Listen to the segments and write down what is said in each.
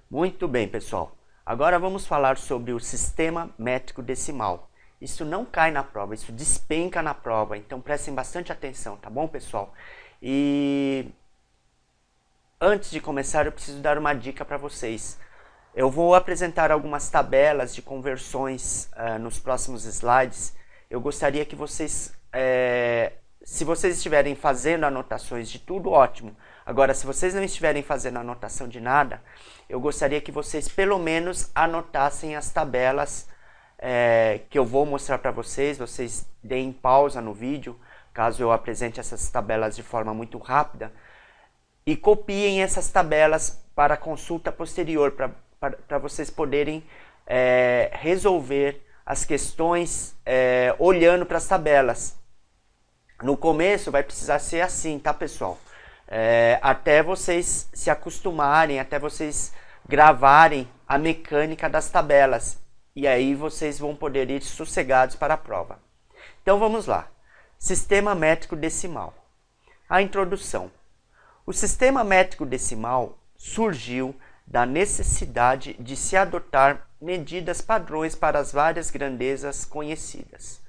Muito bem, pessoal. Agora vamos falar sobre o sistema métrico decimal. Isso não cai na prova, isso despenca na prova, então prestem bastante atenção, tá bom, pessoal? E antes de começar, eu preciso dar uma dica para vocês. Eu vou apresentar algumas tabelas de conversões nos próximos slides. Eu gostaria que vocês, se vocês estiverem fazendo anotações de tudo, ótimo. Agora, se vocês não estiverem fazendo anotação de nada, eu gostaria que vocês pelo menos anotassem as tabelas que eu vou mostrar para vocês. Vocês deem pausa no vídeo, caso eu apresente essas tabelas de forma muito rápida, e copiem essas tabelas para consulta posterior, para vocês poderem resolver as questões olhando para as tabelas. No começo vai precisar ser assim, tá, pessoal? Até vocês se acostumarem, até vocês gravarem a mecânica das tabelas. E aí vocês vão poder ir sossegados para a prova. Então vamos lá. Sistema métrico decimal. A introdução. O sistema métrico decimal surgiu da necessidade de se adotar medidas padrões para as várias grandezas conhecidas.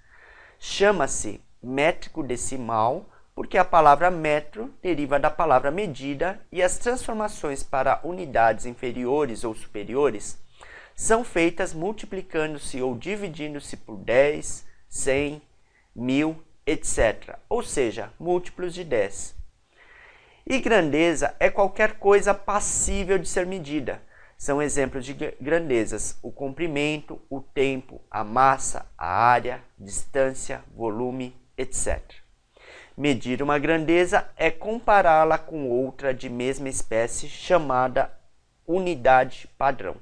Chama-se métrico decimal porque a palavra metro deriva da palavra medida e as transformações para unidades inferiores ou superiores são feitas multiplicando-se ou dividindo-se por 10, 100, 1000, etc. Ou seja, múltiplos de 10. E grandeza é qualquer coisa passível de ser medida. São exemplos de grandezas: o comprimento, o tempo, a massa, a área, distância, volume, etc. Medir uma grandeza é compará-la com outra de mesma espécie, chamada unidade padrão.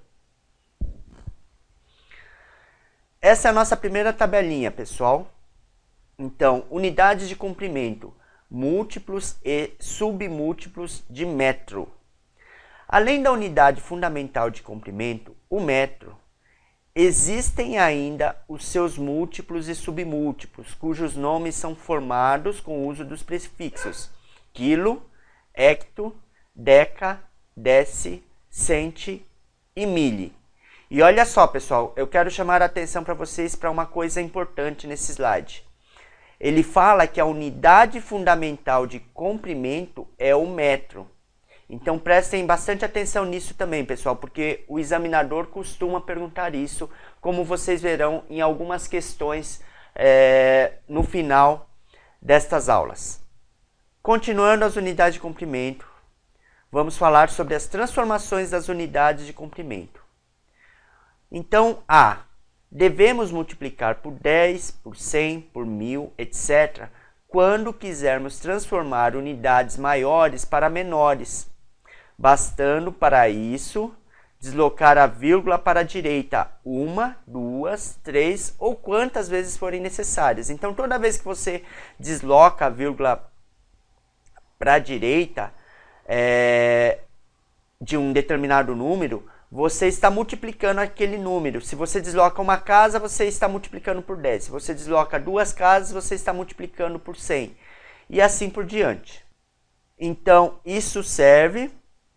Essa é a nossa primeira tabelinha, pessoal. Então, unidades de comprimento, múltiplos e submúltiplos de metro. Além da unidade fundamental de comprimento, o metro, existem ainda os seus múltiplos e submúltiplos, cujos nomes são formados com o uso dos prefixos quilo, hecto, deca, deci, centi e mili. E olha só, pessoal, eu quero chamar a atenção para vocês para uma coisa importante nesse slide. Ele fala que a unidade fundamental de comprimento é o metro. Então prestem bastante atenção nisso também, pessoal, porque o examinador costuma perguntar isso, como vocês verão em algumas questões no final destas aulas. Continuando as unidades de comprimento, vamos falar sobre as transformações das unidades de comprimento. Então, devemos multiplicar por 10, por 100, por 1000, etc., quando quisermos transformar unidades maiores para menores, bastando para isso deslocar a vírgula para a direita 1, 2, 3 ou quantas vezes forem necessárias. Então, toda vez que você desloca a vírgula para a direita de um determinado número, você está multiplicando aquele número. Se você desloca uma casa, você está multiplicando por 10. Se você desloca duas casas, você está multiplicando por 100. E assim por diante. Então, isso serve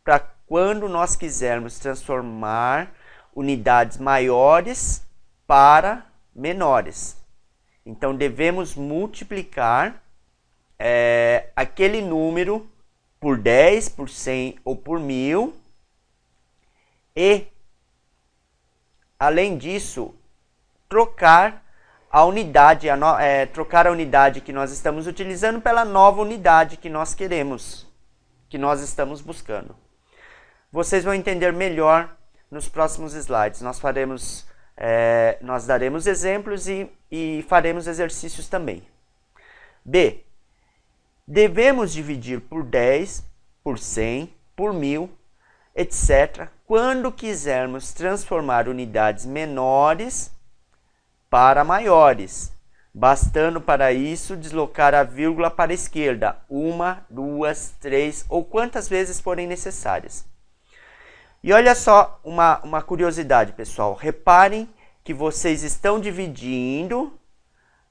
para quando nós quisermos transformar unidades maiores para menores. Então, devemos multiplicar aquele número por 10, por 100 ou por 1000. E, além disso, trocar a unidade que nós estamos utilizando pela nova unidade que nós queremos, que nós estamos buscando. Vocês vão entender melhor nos próximos slides. Nós daremos exemplos e faremos exercícios também. B. Devemos dividir por 10, por 100, por 1000, etc., quando quisermos transformar unidades menores para maiores, bastando para isso deslocar a vírgula para a esquerda 1, 2, 3 ou quantas vezes forem necessárias. E olha só uma curiosidade, pessoal. Reparem que vocês estão dividindo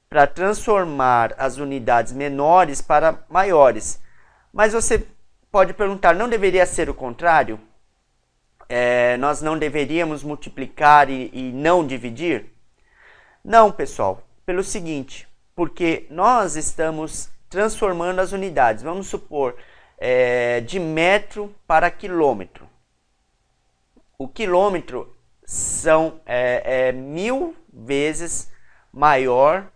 para transformar as unidades menores para maiores. Mas você pode perguntar, não deveria ser o contrário? nós não deveríamos multiplicar e não dividir? Não, pessoal, pelo seguinte, porque nós estamos transformando as unidades. Vamos supor, de metro para quilômetro. O quilômetro é 1000 vezes maior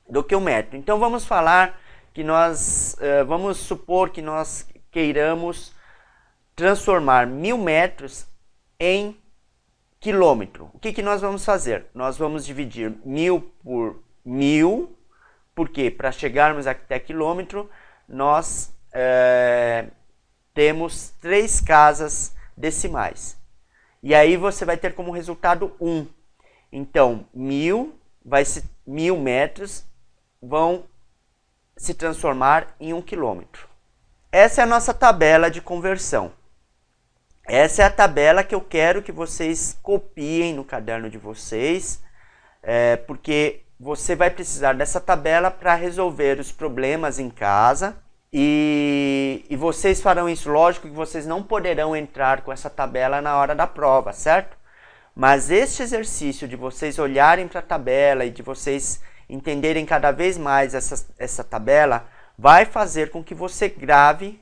do que o metro. Então vamos falar que vamos supor que nós queiramos transformar 1000 metros em quilômetro. O que nós vamos fazer? Nós vamos dividir 1000 por 1000, porque para chegarmos até quilômetro, nós temos 3 casas decimais. E aí você vai ter como resultado 1. Então, 1000 metros vão se transformar em 1 quilômetro. Essa é a nossa tabela de conversão. Essa é a tabela que eu quero que vocês copiem no caderno de vocês, porque você vai precisar dessa tabela para resolver os problemas em casa. E vocês farão isso, lógico que vocês não poderão entrar com essa tabela na hora da prova, certo? Mas este exercício de vocês olharem para a tabela e de vocês entenderem cada vez mais essa tabela, vai fazer com que você grave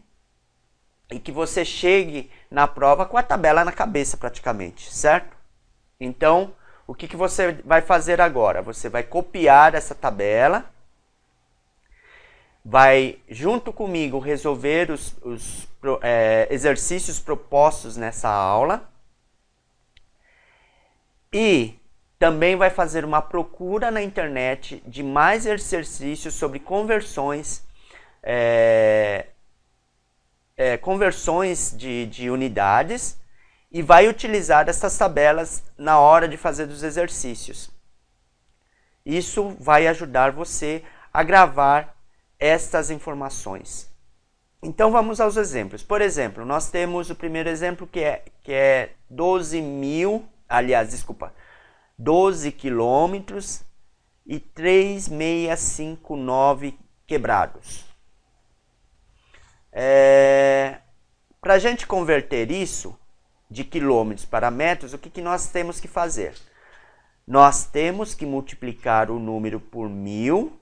e que você chegue na prova com a tabela na cabeça praticamente, certo? Então, o que você vai fazer agora? Você vai copiar essa tabela, vai junto comigo resolver os exercícios propostos nessa aula e também vai fazer uma procura na internet de mais exercícios sobre conversões, conversões de unidades, e vai utilizar essas tabelas na hora de fazer os exercícios. Isso vai ajudar você a gravar estas informações. Então vamos aos exemplos. Por exemplo, nós temos o primeiro exemplo que é 12 quilômetros e 3.659 quebrados. Para a gente converter isso de quilômetros para metros, o que nós temos que fazer? Nós temos que multiplicar o número por 1000,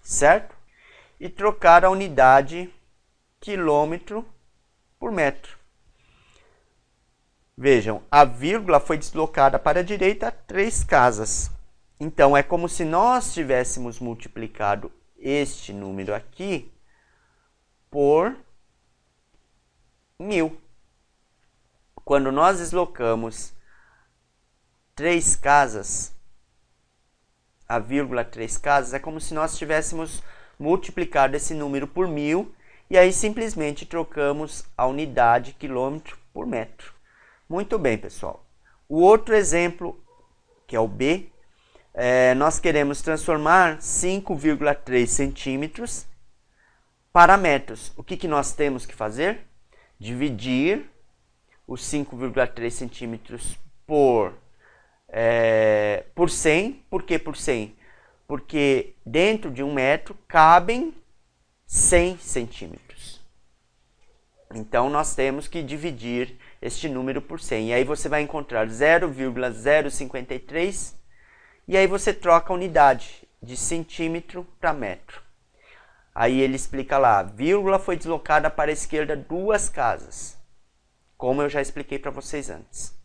certo? E trocar a unidade quilômetro por metro. Vejam, a vírgula foi deslocada para a direita 3 casas. Então, é como se nós tivéssemos multiplicado este número aqui por 1000. Quando nós deslocamos 3 casas, a vírgula 3 casas, é como se nós tivéssemos multiplicado esse número por 1000 e aí simplesmente trocamos a unidade quilômetro por metro. Muito bem, pessoal. O outro exemplo, que é o B, nós queremos transformar 5,3 centímetros para metros. O que nós temos que fazer? Dividir os 5,3 centímetros por 100. Por que por 100? Porque dentro de 1 metro cabem 100 centímetros. Então, nós temos que dividir este número por 100. E aí você vai encontrar 0,053 e aí você troca a unidade de centímetro para metro. Aí ele explica lá, a vírgula foi deslocada para a esquerda 2 casas, como eu já expliquei para vocês antes.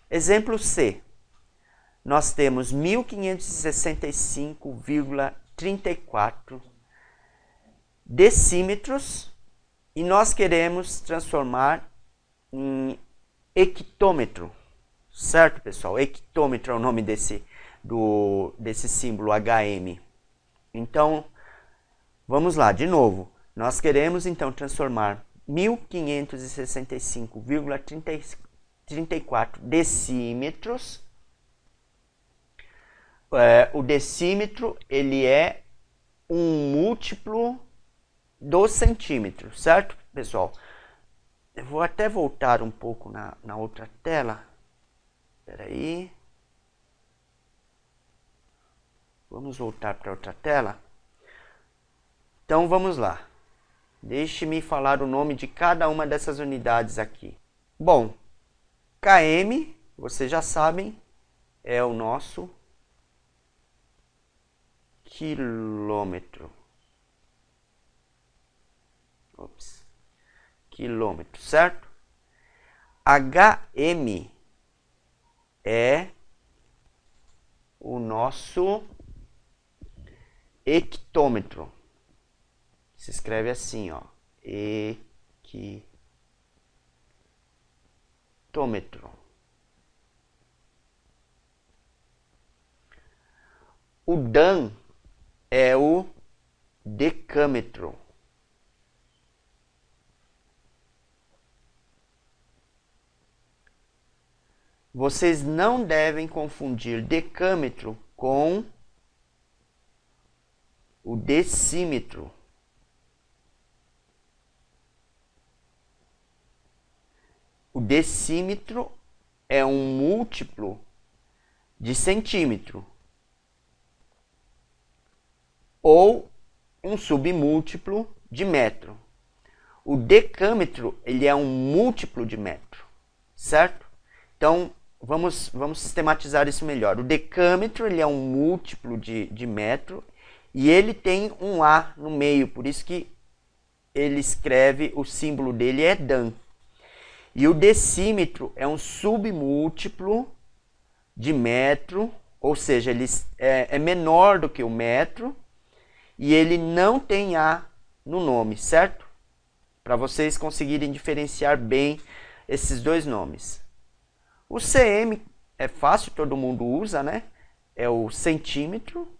Exemplo C. Nós temos 1565,34 decímetros e nós queremos transformar em hectômetro. Certo, pessoal? Hectômetro é o nome desse símbolo HM. Então, vamos lá, de novo. Nós queremos, então, transformar 1565,34 decímetros. O decímetro, ele é um múltiplo do centímetro, certo, pessoal? Eu vou até voltar um pouco na outra tela. Espera aí. Vamos voltar para outra tela. Então, vamos lá. Deixe-me falar o nome de cada uma dessas unidades aqui. Bom, km, vocês já sabem, é o nosso quilômetro. Quilômetro, certo? HM é o nosso hectômetro. Se escreve assim, ó, hectômetro. O Dan é o decâmetro. Vocês não devem confundir decâmetro com o decímetro. O decímetro é um múltiplo de centímetro ou um submúltiplo de metro. O decâmetro, ele é um múltiplo de metro, certo? Então, vamos sistematizar isso melhor. O decâmetro, ele é um múltiplo de metro e ele tem um A no meio, por isso que ele escreve, o símbolo dele é Dan. E o decímetro é um submúltiplo de metro, ou seja, ele é menor do que o metro e ele não tem A no nome, certo? Para vocês conseguirem diferenciar bem esses dois nomes. O cm é fácil, todo mundo usa, né? É o centímetro.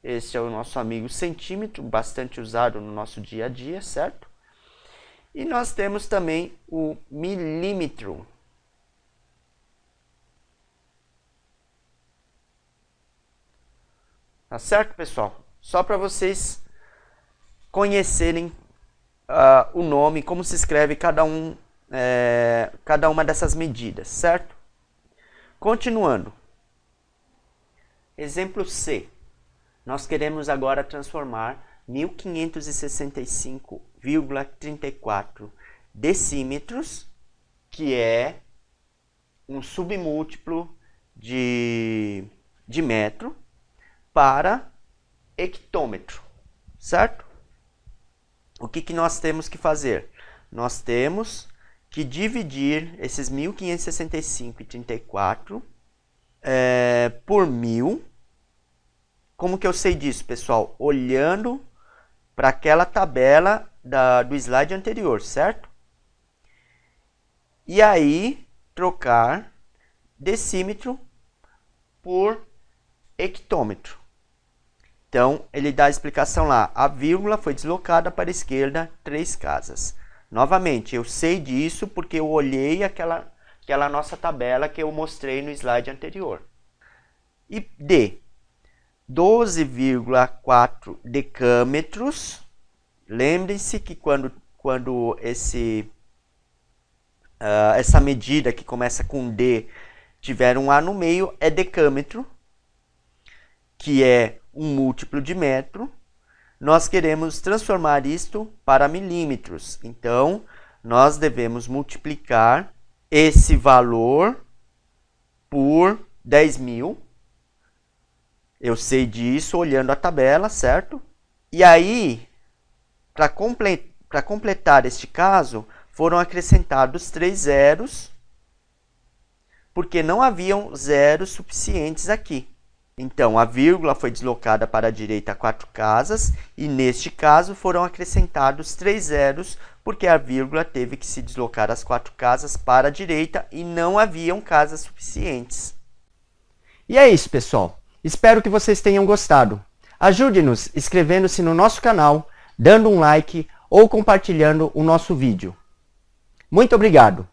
Esse é o nosso amigo centímetro, bastante usado no nosso dia a dia, certo? E nós temos também o milímetro. Tá certo, pessoal? Só para vocês conhecerem o nome, como se escreve cada uma dessas medidas, certo? Continuando. Exemplo C. Nós queremos agora transformar 1565,34 decímetros, que é um submúltiplo de metro, para hectômetro, certo? O que nós temos que fazer? Nós temos que dividir esses 1565,34 por 1000. Como que eu sei disso, pessoal? Olhando para aquela tabela do slide anterior, certo? E aí, trocar decímetro por hectômetro. Então, ele dá a explicação lá. A vírgula foi deslocada para a esquerda 3 casas. Novamente, eu sei disso porque eu olhei aquela nossa tabela que eu mostrei no slide anterior. E D. 12,4 decâmetros. Lembrem-se que quando essa medida que começa com D tiver um A no meio, é decâmetro, que é um múltiplo de metro. Nós queremos transformar isto para milímetros. Então, nós devemos multiplicar esse valor por 10.000. Eu sei disso olhando a tabela, certo? E aí, para completar este caso, foram acrescentados 3 zeros, porque não haviam zeros suficientes aqui. Então, a vírgula foi deslocada para a direita 4 casas, e neste caso foram acrescentados 3 zeros, porque a vírgula teve que se deslocar as 4 casas para a direita e não haviam casas suficientes. E é isso, pessoal. Espero que vocês tenham gostado. Ajude-nos inscrevendo-se no nosso canal, dando um like ou compartilhando o nosso vídeo. Muito obrigado!